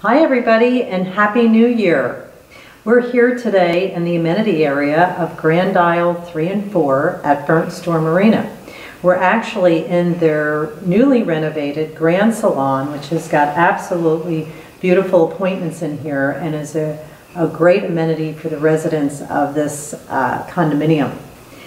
Hi everybody and Happy New Year! We're here today in the amenity area of Grand Isle 3 and 4 at Burnt Store Marina. We're actually in their newly renovated Grand Salon, which has got absolutely beautiful appointments in here and is a great amenity for the residents of this condominium.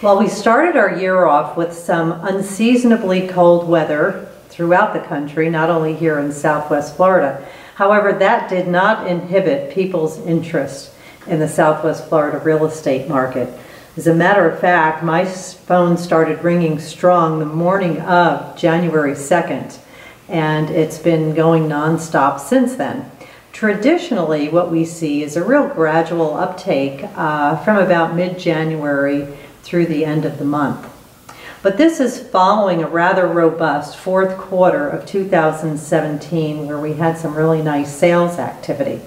Well, we started our year off with some unseasonably cold weather throughout the country, not only here in Southwest Florida. However, that did not inhibit people's interest in the Southwest Florida real estate market. As a matter of fact, my phone started ringing strong the morning of January 2nd, and it's been going nonstop since then. Traditionally, what we see is a real gradual uptake from about mid-January through the end of the month. But this is following a rather robust fourth quarter of 2017 where we had some really nice sales activity.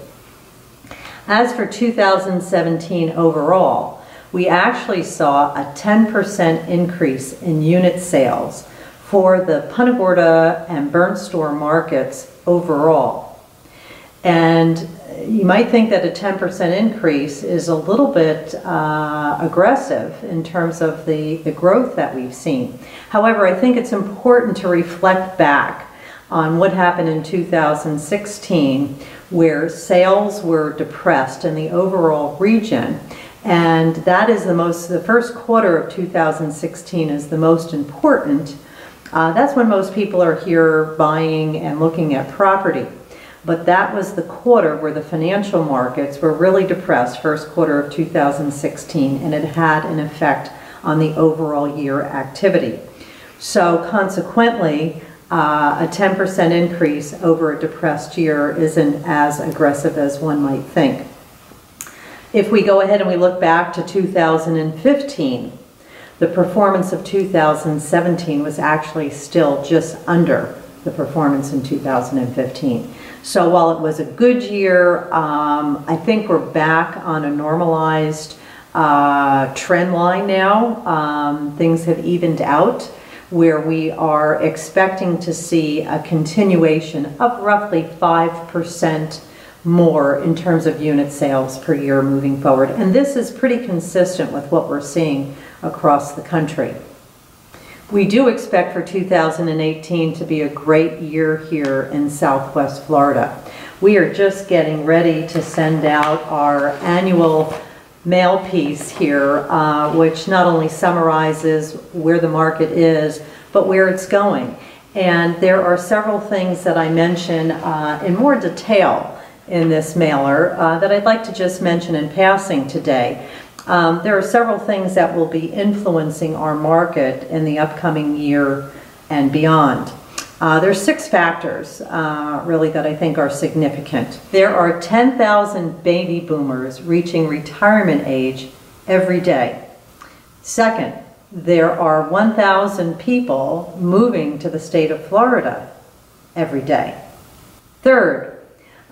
As for 2017 overall, we actually saw a 10% increase in unit sales for the Punta Gorda and Burnt Store markets overall. And you might think that a 10% increase is a little bit aggressive in terms of the growth that we've seen. However, I think it's important to reflect back on what happened in 2016, where sales were depressed in the overall region. And that is the first quarter of 2016 is the most important. That's when most people are here buying and looking at property. But that was the quarter where the financial markets were really depressed, first quarter of 2016, and it had an effect on the overall year activity. So consequently, a 10% increase over a depressed year isn't as aggressive as one might think. If we go ahead and we look back to 2015, the performance of 2017 was actually still just under the performance in 2015. So while it was a good year, I think we're back on a normalized trend line now. Things have evened out where we are expecting to see a continuation of roughly 5% more in terms of unit sales per year moving forward. And this is pretty consistent with what we're seeing across the country. We do expect for 2018 to be a great year here in Southwest Florida. We are just getting ready to send out our annual mail piece here, which not only summarizes where the market is, but where it's going. And there are several things that I mention in more detail in this mailer that I'd like to just mention in passing today. There are several things that will be influencing our market in the upcoming year and beyond. There's 6 factors really that I think are significant. There are 10,000 baby boomers reaching retirement age every day. Second, there are 1,000 people moving to the state of Florida every day. Third,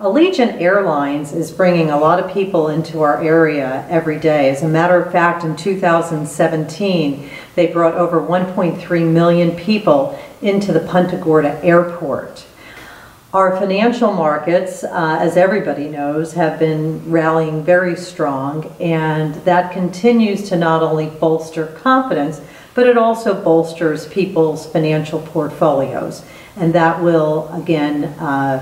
Allegiant Airlines is bringing a lot of people into our area every day. As a matter of fact, in 2017, they brought over 1.3 million people into the Punta Gorda Airport. Our financial markets, as everybody knows, have been rallying very strong, and that continues to not only bolster confidence, but it also bolsters people's financial portfolios. And that will, again,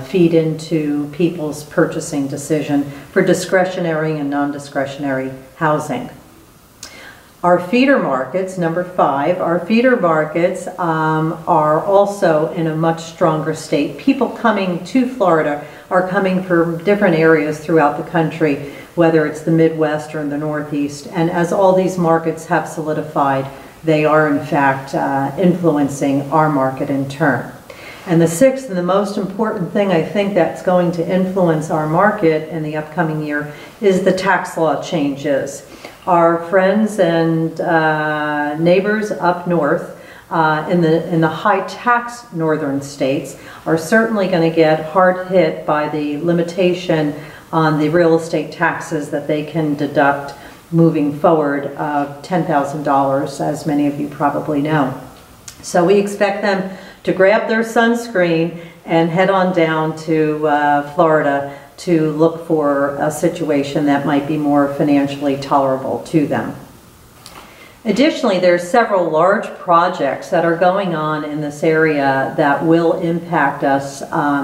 feed into people's purchasing decision for discretionary and non-discretionary housing. Our feeder markets, number 5, our feeder markets are also in a much stronger state. People coming to Florida are coming from different areas throughout the country, whether it's the Midwest or in the Northeast. And as all these markets have solidified, they are in fact influencing our market in turn. And the 6th and the most important thing I think that's going to influence our market in the upcoming year is the tax law changes. Our friends and neighbors up north in the high tax northern states are certainly going to get hard hit by the limitation on the real estate taxes that they can deduct moving forward of $10,000, as many of you probably know. So we expect them to grab their sunscreen and head on down to Florida to look for a situation that might be more financially tolerable to them. Additionally, there are several large projects that are going on in this area that will impact us,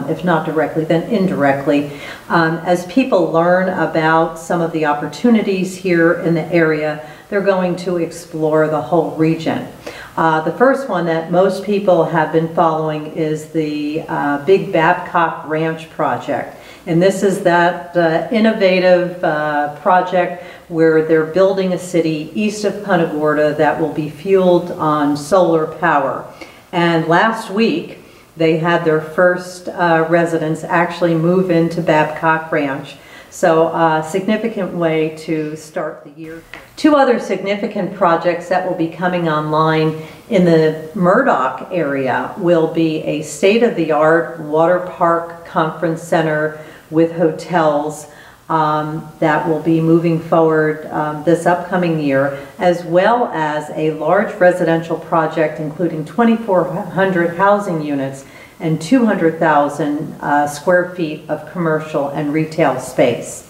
if not directly, then indirectly. As people learn about some of the opportunities here in the area, they're going to explore the whole region. The first one that most people have been following is the Big Babcock Ranch project. And this is that innovative project where they're building a city east of Punta Gorda that will be fueled on solar power. And last week, they had their first residents actually move into Babcock Ranch. So a significant way to start the year. Two other significant projects that will be coming online in the Murdoch area will be a state-of-the-art water park conference center with hotels that will be moving forward this upcoming year, as well as a large residential project including 2,400 housing units and 200,000 square feet of commercial and retail space.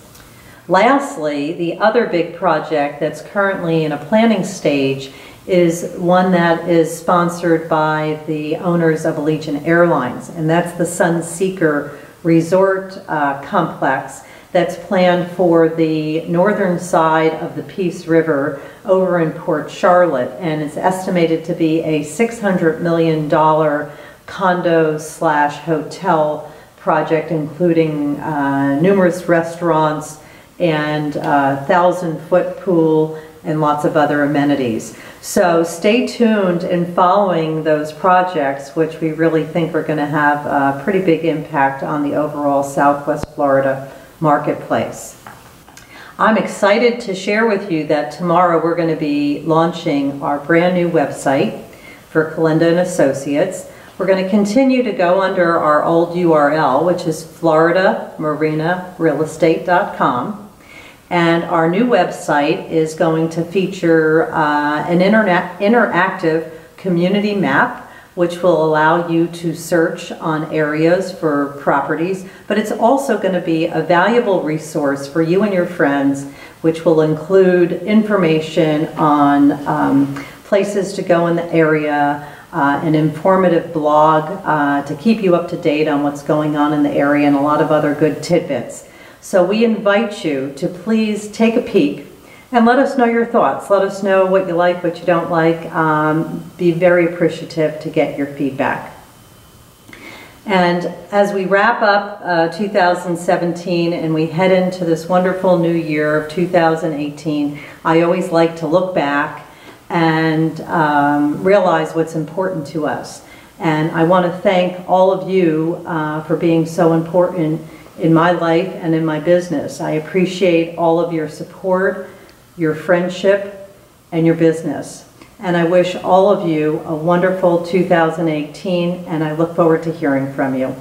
Lastly, the other big project that's currently in a planning stage is one that is sponsored by the owners of Allegiant Airlines, and that's the Sunseeker Resort Complex that's planned for the northern side of the Peace River over in Port Charlotte, and it's estimated to be a $600 million condo/hotel project, including numerous restaurants and 1,000-foot pool and lots of other amenities. So stay tuned in following those projects, which we really think are going to have a pretty big impact on the overall Southwest Florida marketplace. I'm excited to share with you that tomorrow we're going to be launching our brand new website for Calinda and Associates. We're going to continue to go under our old URL, which is floridamarinarealestate.com. And our new website is going to feature an interactive community map, which will allow you to search on areas for properties, but it's also going to be a valuable resource for you and your friends, which will include information on places to go in the area, an informative blog to keep you up to date on what's going on in the area, and a lot of other good tidbits. So we invite you to please take a peek and let us know your thoughts. Let us know what you like, what you don't like. Be very appreciative to get your feedback. And as we wrap up 2017 and we head into this wonderful new year of 2018, I always like to look back and realize what's important to us. And I want to thank all of you for being so important in my life and in my business. I appreciate all of your support, your friendship, and your business. And I wish all of you a wonderful 2018, and I look forward to hearing from you.